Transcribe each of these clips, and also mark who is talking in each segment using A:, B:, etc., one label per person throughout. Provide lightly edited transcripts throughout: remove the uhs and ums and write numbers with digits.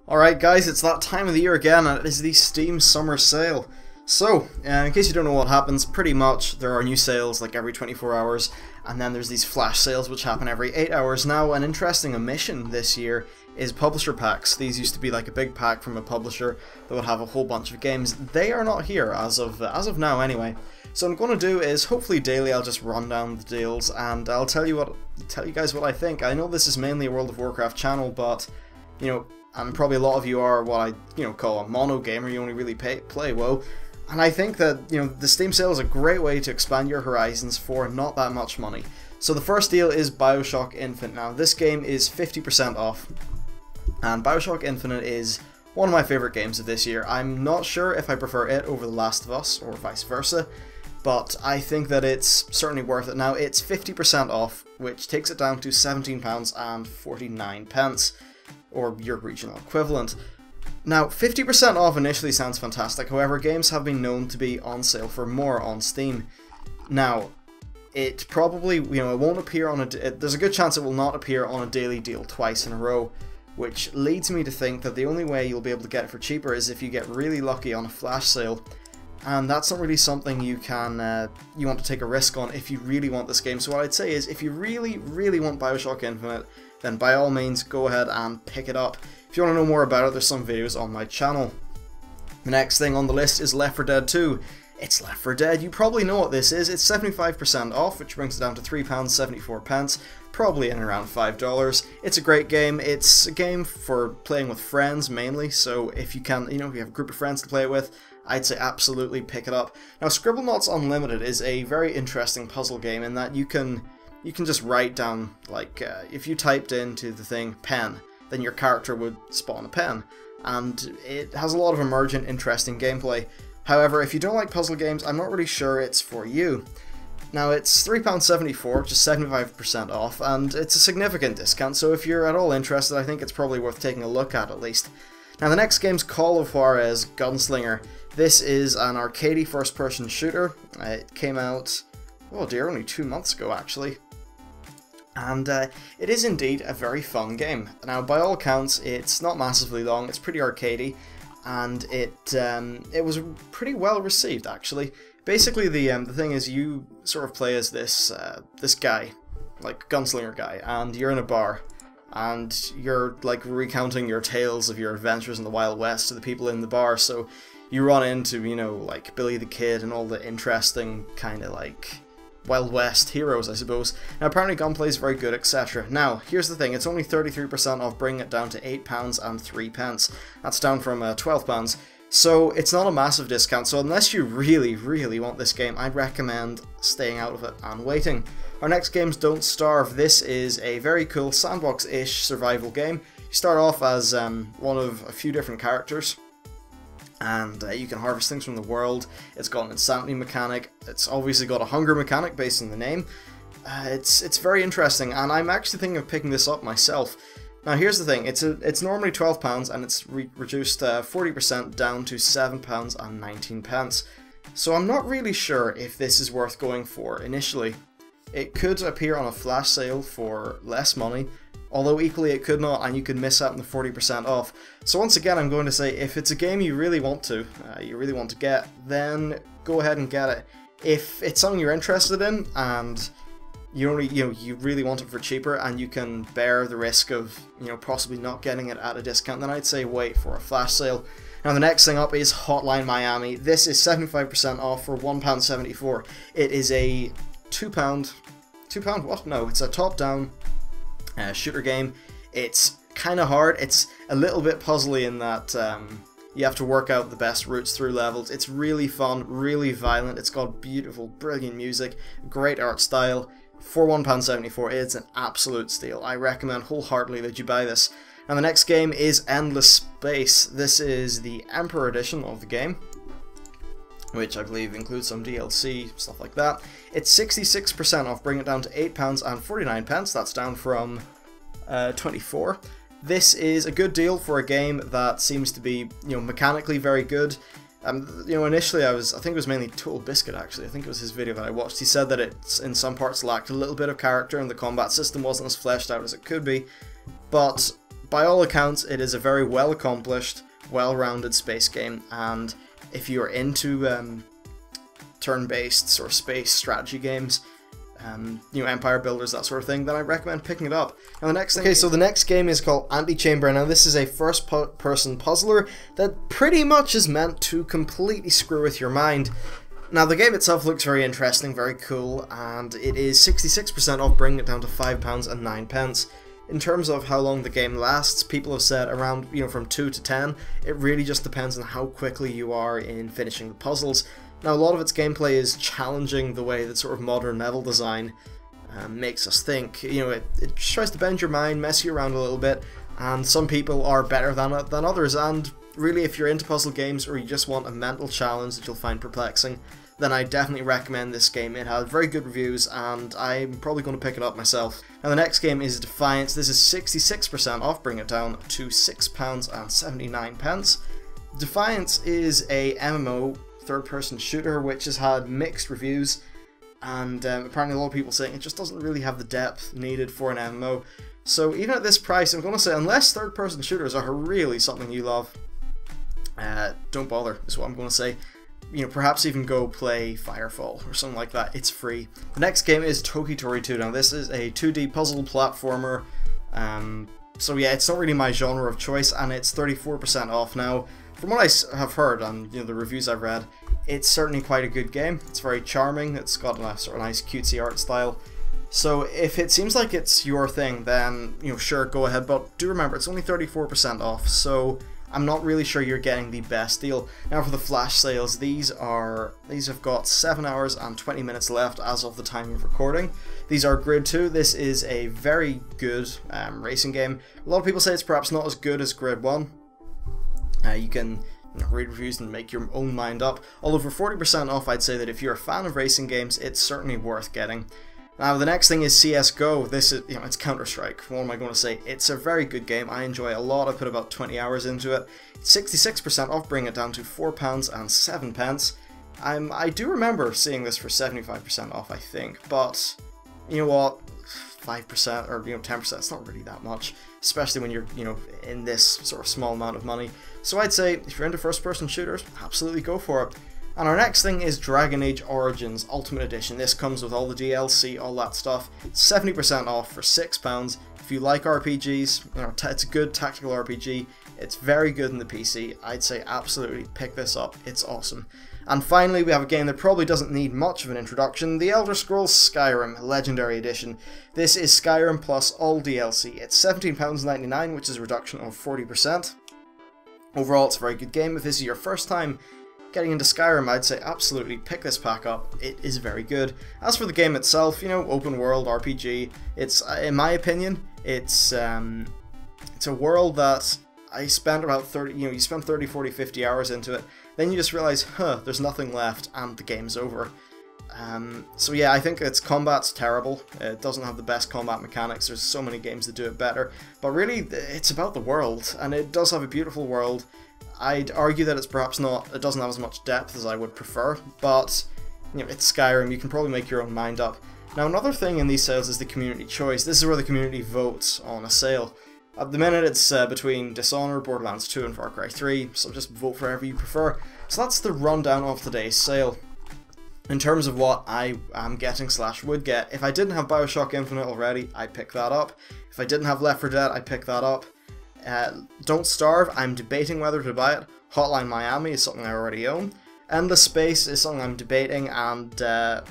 A: Alright guys, it's that time of the year again, and it is the Steam Summer Sale. So, in case you don't know what happens, pretty much there are new sales like every 24 hours, and then there's these flash sales which happen every 8 hours. Now, an interesting omission this year is publisher packs. These used to be like a big pack from a publisher that would have a whole bunch of games. They are not here as of now anyway. So what I'm going to do is, hopefully daily, I'll just run down the deals and I'll tell you guys what I think. I know this is mainly a World of Warcraft channel, but you know, and probably a lot of you are what I call a mono gamer. You only really play WoW, and I think that the Steam sale is a great way to expand your horizons for not that much money. So the first deal is Bioshock Infinite. Now this game is 50% off, and Bioshock Infinite is one of my favorite games of this year. I'm not sure if I prefer it over The Last of Us or vice versa, but I think that it's certainly worth it. Now it's 50% off, which takes it down to £17.49. or your regional equivalent. Now, 50% off initially sounds fantastic, however, games have been known to be on sale for more on Steam. Now, it probably, it won't appear on there's a good chance it will not appear on a daily deal twice in a row, which leads me to think that the only way you'll be able to get it for cheaper is if you get really lucky on a flash sale, and that's not really something you want to take a risk on if you really want this game. So what I'd say is, if you really, really want Bioshock Infinite, then by all means go ahead and pick it up. If you want to know more about it, there's some videos on my channel. The next thing on the list is Left 4 Dead 2. It's Left 4 Dead, you probably know what this is. It's 75% off, which brings it down to £3.74, probably in around $5. It's a great game. It's a game for playing with friends mainly, so if you can, if you have a group of friends to play it with, I'd say absolutely pick it up. Now, Scribblenauts Unlimited is a very interesting puzzle game in that you can just write down, like, if you typed into the thing pen, then your character would spawn a pen, and it has a lot of emergent, interesting gameplay. However, if you don't like puzzle games, I'm not really sure it's for you. Now, it's £3.74, just 75% off, and it's a significant discount, so if you're at all interested, I think it's probably worth taking a look at least. Now, the next game's Far As Gunslinger. This is an arcadey first-person shooter. It came out, oh dear, only 2 months ago, actually. And it is indeed a very fun game. Now, by all accounts, it's not massively long, it's pretty arcadey, and it was pretty well received, actually. Basically, the thing is, you sort of play as this guy, like gunslinger guy, and you're in a bar, and you're like recounting your tales of your adventures in the Wild West to the people in the bar. So you run into, like Billy the Kid and all the interesting kind of like Wild West heroes, I suppose. Now, apparently gunplay is very good, etc. Now, here's the thing, it's only 33% off, bringing it down to £8.03. That's down from £12. So it's not a massive discount, so unless you really, really want this game, I'd recommend staying out of it and waiting. Our next game's Don't Starve. This is a very cool sandbox-ish survival game. You start off as one of a few different characters, and you can harvest things from the world. It's got an insanity mechanic. It's obviously got a hunger mechanic based on the name. It's very interesting, and I'm actually thinking of picking this up myself. Now, here's the thing, it's normally £12, and it's reduced 40% down to £7.19. So I'm not really sure if this is worth going for initially. It could appear on a flash sale for less money, although equally it could not, and you could miss out on the 40% off. So once again, I'm going to say, if it's a game you really want to get, then go ahead and get it. If it's something you're interested in, and you really want it for cheaper, and you can bear the risk of, possibly not getting it at a discount, then I'd say wait for a flash sale. Now, the next thing up is Hotline Miami. This is 75% off for £1.74. It is a £2 what? No, it's a top-down shooter game. It's kind of hard. It's a little bit puzzly in that you have to work out the best routes through levels. It's really fun, really violent. It's got beautiful, brilliant music, great art style. For £1.74, it's an absolute steal. I recommend wholeheartedly that you buy this. And the next game is Endless Space. This is the Emperor edition of the game, which I believe includes some DLC, stuff like that. It's 66% off, bringing it down to £8.49. That's down from 24. This is a good deal for a game that seems to be, mechanically very good. Initially I think it was mainly Total Biscuit, actually. I think it was his video that I watched. He said that it, in some parts, lacked a little bit of character and the combat system wasn't as fleshed out as it could be. But by all accounts, it is a very well accomplished, well-rounded space game, and if you're into turn-based sort of space strategy games, you know, empire builders, that sort of thing, then I recommend picking it up. Now the next thing... Okay, so the next game is called Antichamber. Now this is a first-person puzzler that pretty much is meant to completely screw with your mind. Now the game itself looks very interesting, very cool, and it is 66% off, bringing it down to £5.09. In terms of how long the game lasts, people have said around, you know, from 2 to 10. It really just depends on how quickly you are in finishing the puzzles. Now, a lot of its gameplay is challenging the way that sort of modern level design makes us think. You know, it tries to bend your mind, mess you around a little bit, and some people are better than it than others. And really, if you're into puzzle games or you just want a mental challenge that you'll find perplexing, then I definitely recommend this game. It had very good reviews, and I'm probably going to pick it up myself. Now, the next game is Defiance. This is 66% off, bring it down to £6.79. Defiance is a MMO third-person shooter which has had mixed reviews, and apparently a lot of people saying it just doesn't really have the depth needed for an MMO. So even at this price, I'm going to say, unless third-person shooters are really something you love, don't bother, is what I'm going to say. You know, perhaps even go play Firefall or something like that. It's free. The next game is Tokitori 2. Now this is a 2D puzzle platformer. So yeah, it's not really my genre of choice, and it's 34% off now. From what I have heard and, you know, the reviews I've read, it's certainly quite a good game. It's very charming. It's got a sort of nice cutesy art style. So if it seems like it's your thing, then, you know, sure, go ahead. But do remember, it's only 34% off. So I'm not really sure you're getting the best deal. Now for the flash sales, these have got 7 hours and 20 minutes left as of the time of recording. These are Grid 2. This is a very good racing game. A lot of people say it's perhaps not as good as Grid 1. You can, you know, read reviews and make your own mind up. Although for 40% off, I'd say that if you're a fan of racing games, it's certainly worth getting. Now the next thing is CSGO. This is, you know, it's Counter-Strike. What am I going to say? It's a very good game. I enjoy it a lot. I put about 20 hours into it. 66% off, bring it down to £4.07. I do remember seeing this for 75% off, I think, but you know what? 5% or, you know, 10%, it's not really that much, especially when you're, you know, in this sort of small amount of money. So I'd say if you're into first-person shooters, absolutely go for it. And our next thing is Dragon Age Origins Ultimate Edition. This comes with all the DLC, all that stuff. 70% off for £6. If you like RPGs, you know, it's a good tactical RPG. It's very good in the PC. I'd say absolutely pick this up. It's awesome. And finally, we have a game that probably doesn't need much of an introduction, The Elder Scrolls Skyrim Legendary Edition. This is Skyrim plus all DLC. It's £17.99, which is a reduction of 40%. Overall, it's a very good game. If this is your first time getting into Skyrim, I'd say absolutely pick this pack up. It is very good. As for the game itself, you know, open world RPG, it's, in my opinion, it's a world that I spent about 30, you know, you spend 30, 40, 50 hours into it, then you just realize, huh, there's nothing left, and the game's over. So yeah, I think its combat's terrible. It doesn't have the best combat mechanics. There's so many games that do it better. But really, it's about the world, and it does have a beautiful world. I'd argue that it's perhaps not, it doesn't have as much depth as I would prefer, but you know, it's Skyrim, you can probably make your own mind up. Now another thing in these sales is the community choice. This is where the community votes on a sale. At the minute it's between Dishonored, Borderlands 2 and Far Cry 3, so just vote for whatever you prefer. So that's the rundown of today's sale. In terms of what I am getting / would get, if I didn't have Bioshock Infinite already, I'd pick that up. If I didn't have Left 4 Dead, I'd pick that up. Don't Starve, I'm debating whether to buy it. Hotline Miami is something I already own. Endless Space is something I'm debating, and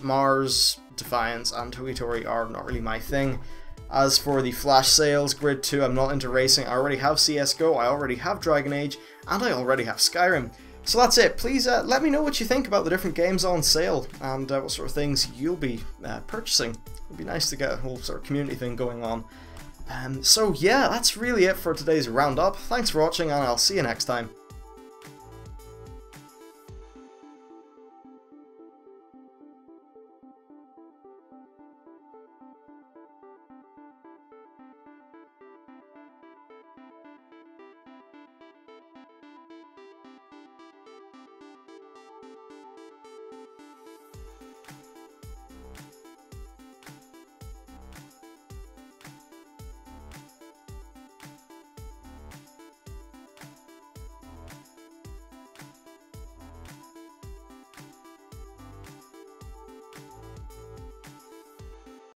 A: Mars, Defiance, and Tokitori are not really my thing. As for the flash sales, Grid 2, I'm not into racing. I already have CSGO, I already have Dragon Age, and I already have Skyrim. So that's it. Please let me know what you think about the different games on sale, and what sort of things you'll be purchasing. It'd be nice to get a whole sort of community thing going on. So yeah, that's really it for today's roundup. Thanks for watching, and I'll see you next time.